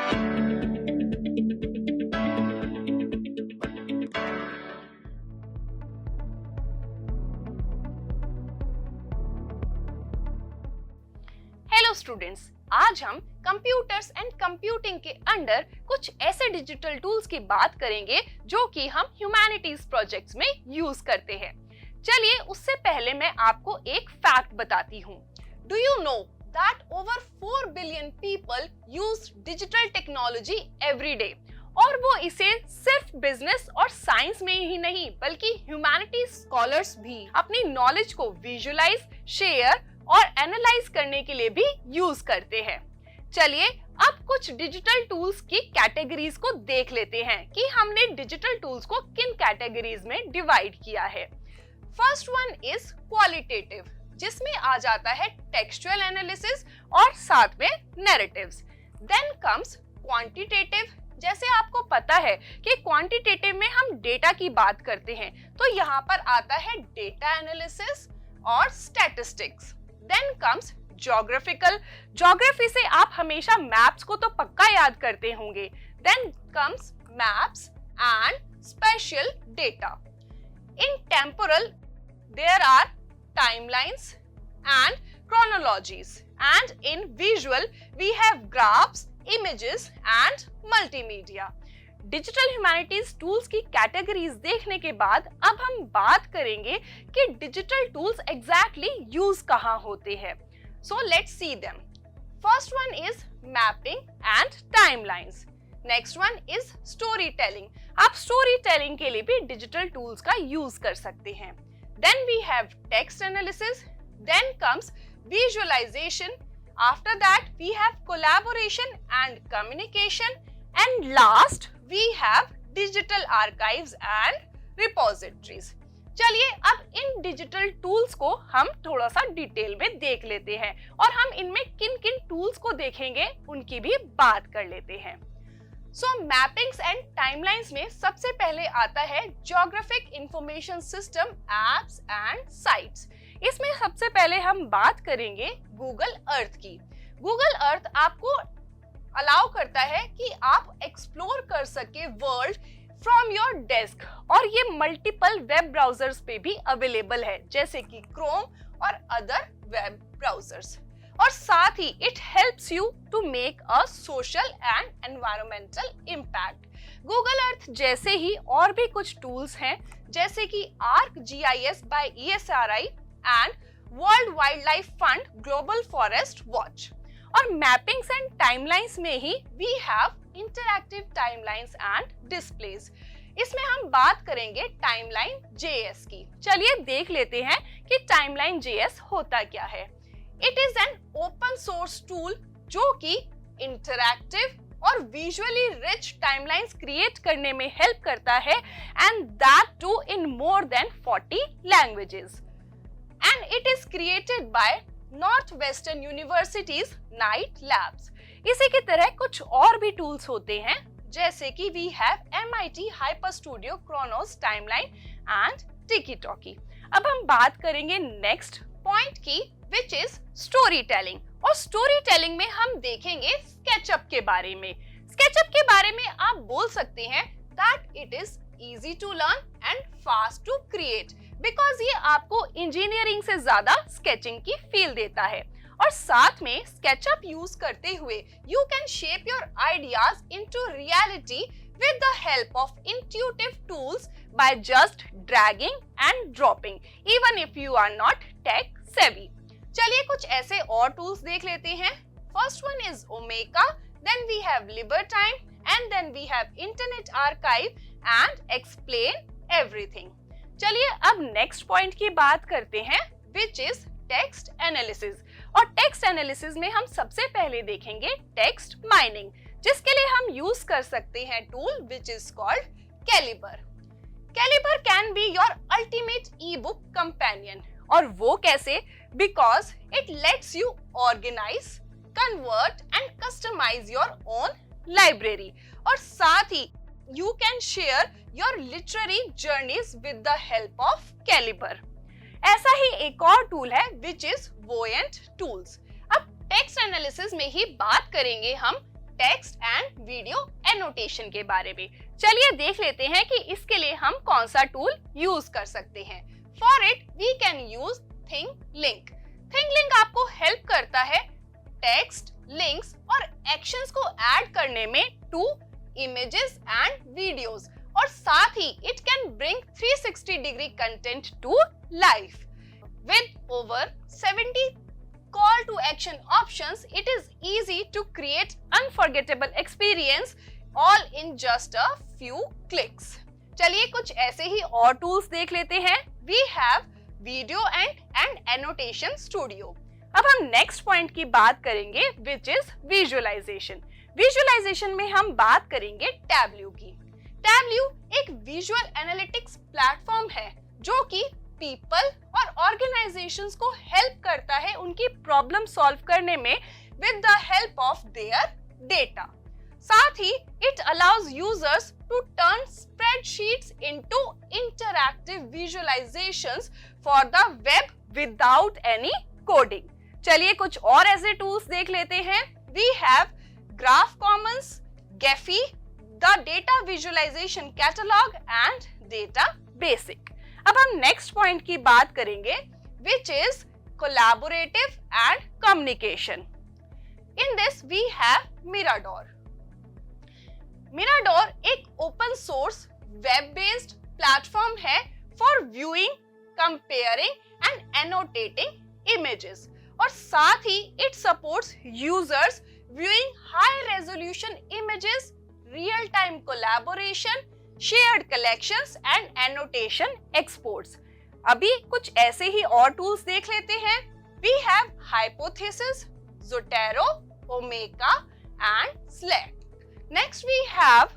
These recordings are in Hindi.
हेलो स्टूडेंट्स, आज हम कंप्यूटर्स एंड कंप्यूटिंग के अंडर कुछ ऐसे डिजिटल टूल्स की बात करेंगे जो कि हम ह्यूमैनिटीज प्रोजेक्ट्स में यूज करते हैं। चलिए उससे पहले मैं आपको एक फैक्ट बताती हूँ। Do you know that over 4 billion people use digital technology every day, और वो इसे सिर्फ बिजनेस और साइंस में ही नहीं बल्कि ह्यूमैनिटीज स्कॉलर्स भी अपनी नॉलेज को विजुअलाइज, शेयर और एनालाइज करने के लिए भी यूज करते हैं। चलिए अब कुछ डिजिटल टूल्स की कैटेगरीज को देख लेते हैं कि हमने डिजिटल टूल्स को किन कैटेगरीज में डिवाइड किया है। फर्स्ट वन इज क्वालिटेटिव, जिसमें आ जाता है टेक्सचुअल एनालिसिस और साथ में नैरेटिव्स। Then comes quantitative. जैसे आपको पता है कि क्वांटिटेटिव में हम डेटा की बात करते हैं, तो यहाँ पर आता है डेटा एनालिसिस और statistics. Then comes geographical. Geography से आप हमेशा मैप्स को तो पक्का याद करते होंगे। Then comes maps and spatial data. In temporal there are timelines and chronologies, and in visual we have graphs, images and multimedia. Digital humanities tools की कैटेगरीज देखने के बाद अब हम बात करेंगे कि डिजिटल टूल्स एग्जैक्टली यूज कहाँ होते हैं। So let's see them. First one is mapping and timelines. Next one is story telling. आप स्टोरी टेलिंग के लिए भी डिजिटल टूल्स का यूज कर सकते हैं। Then we have text analysis. Then comes visualisation. After that we have collaboration and communication, and last we have digital archives and repositories. चलिए अब इन डिजिटल टूल्स को हम थोड़ा सा डिटेल में देख लेते हैं और हम इनमें किन किन टूल्स को देखेंगे उनकी भी बात कर लेते हैं। सो मैपिंग्स एंड टाइमलाइंस में सबसे पहले आता है geographic information system, apps and sites. इसमें सबसे पहले हम बात करेंगे गूगल अर्थ की। गूगल अर्थ आपको अलाउ करता है कि आप एक्सप्लोर कर सके वर्ल्ड फ्रॉम योर डेस्क, और ये मल्टीपल वेब ब्राउजर्स पे भी अवेलेबल है जैसे कि क्रोम और अदर वेब ब्राउजर्स। और साथ ही it helps you to make a social and environmental impact. Google Earth जैसे ही और भी कुछ टूल्स हैं जैसे कि ArcGIS by ESRI and World Wildlife Fund Global Forest Watch. और मैपिंग्स एंड टाइमलाइंस में ही we have interactive timelines and displays. इसमें हम बात करेंगे टाइमलाइन JS की। चलिए देख लेते हैं कि टाइमलाइन JS होता क्या है। It is an open source tool जो कि इंटरैक्टिव और विजुअली रिच टाइमलाइंस क्रिएट करने में हेल्प करता है, and that too in more than 40 languages. And it is created by Northwestern University's Knight Labs. इसी की तरह कुछ और भी टूल्स होते हैं जैसे कि we have MIT Hyper Studio, Chronos, timeline and Tiki Toki. अब हम बात करेंगे नेक्स्ट पॉइंट की, विच इज स्टोरी टेलिंग। और स्टोरी टेलिंग में हम देखेंगे स्केचअप के बारे में। स्केचअप के बारे में आप बोल सकते हैं that it is easy to learn and fast to create, because ये आपको इंजीनियरिंग से ज्यादा स्केचिंग की फील देता है। और साथ में स्केचअप यूज करते हुए you can shape your ideas into reality with the help of intuitive tools by just dragging and dropping, even if you are not tech savvy. चलिए कुछ ऐसे और टूल्स देख लेते हैं। First one is Omeka, then we have LibreTime and then we have Internet Archive and Explain Everything. चलिए अब नेक्स्ट पॉइंट की बात करते हैं, विच इज टेक्स्ट एनालिसिस। और टेक्स्ट एनालिसिस में हम सबसे पहले देखेंगे टेक्स्ट माइनिंग, जिसके लिए हम यूज कर सकते हैं tool which is called Calibre. Calibre can be your ultimate e book companion. और वो कैसे? Because it lets you organise, convert and customise your own library. और साथ ही you can share your literary journeys with the help of Calibre. ऐसा ही एक और टूल है which is Voyant Tools. अब टेक्स्ट एनालिसिस में ही बात करेंगे हम टेक्स्ट एंड वीडियो एनोटेशन के बारे में। चलिए देख लेते हैं कि इसके लिए हम कौन सा टूल यूज कर सकते हैं। For it we can use ThingLink. ThingLink आपको हेल्प करता है टेक्स्ट, लिंक्स और एक्शंस को ऐड करने में टू इमेजेस एंड वीडियोस, और साथ ही it can bring 360 degree content to life. With over 70 call to action options, it is easy to create unforgettable experience all in just a few clicks. चलिए कुछ ऐसे ही और टूल्स देख लेते हैं। We have video and annotation studio. अब हम नेक्स्ट पॉइंट की बात करेंगे which is visualization. विजुअलाइजेशन में हम बात करेंगे टैबल्यू की। टैबल्यू एक विजुअल एनालिटिक्स प्लेटफॉर्म है जो कि पीपल और ऑर्गेनाइजेशंस को हेल्प करता है उनकी प्रॉब्लम सॉल्व करने में with the help of their data. साथ ही it allows users to turn spreadsheets into interactive visualisations for the web without any coding. चलिए कुछ और ऐसे टूल्स देख लेते हैं। We have Graph Commons, Gephi, the data visualisation catalogue and DataBasic. अब हम नेक्स्ट पॉइंट की बात करेंगे which is collaborative and communication. In this we have Mirador. Mirador एक open source web based platform है for viewing, comparing and annotating images, और साथ ही it supports users viewing high resolution images, real time collaboration, shared collections and annotation exports. अभी कुछ ऐसे ही और टूल्स देख लेते हैं। We have Hypothesis, Zotero, Omega and Slack. Next we have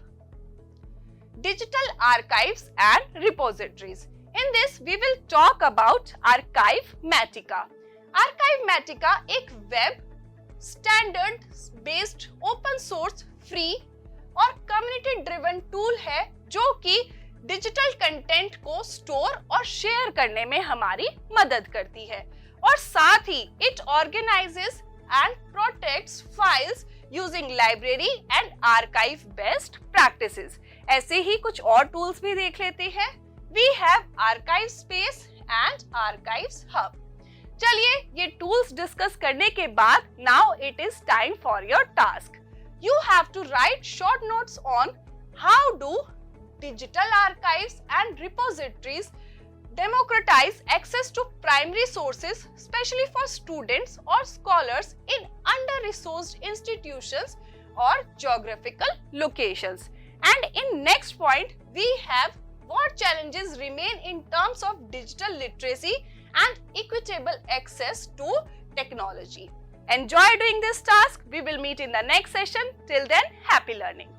digital archives and repositories. In this we will talk about Archivematica. Archivematica एक web standard based open source free और कम्युनिटी ड्रिवन टूल है जो कि डिजिटल कंटेंट को स्टोर और शेयर करने में हमारी मदद करती है, और साथ ही it organises and protects files using library and archive best practices. ऐसे ही कुछ और टूल्स भी देख लेते हैं। We have ArchivesSpace and Archives Hub. चलिए ये टूल्स डिस्कस करने के बाद now it is time for your task. You have to write short notes on how do digital archives and repositories democratize access to primary sources, especially for students or scholars in under-resourced institutions or geographical locations. And in next point, we have what challenges remain in terms of digital literacy and equitable access to technology. Enjoy doing this task. We will meet in the next session. Till then, happy learning.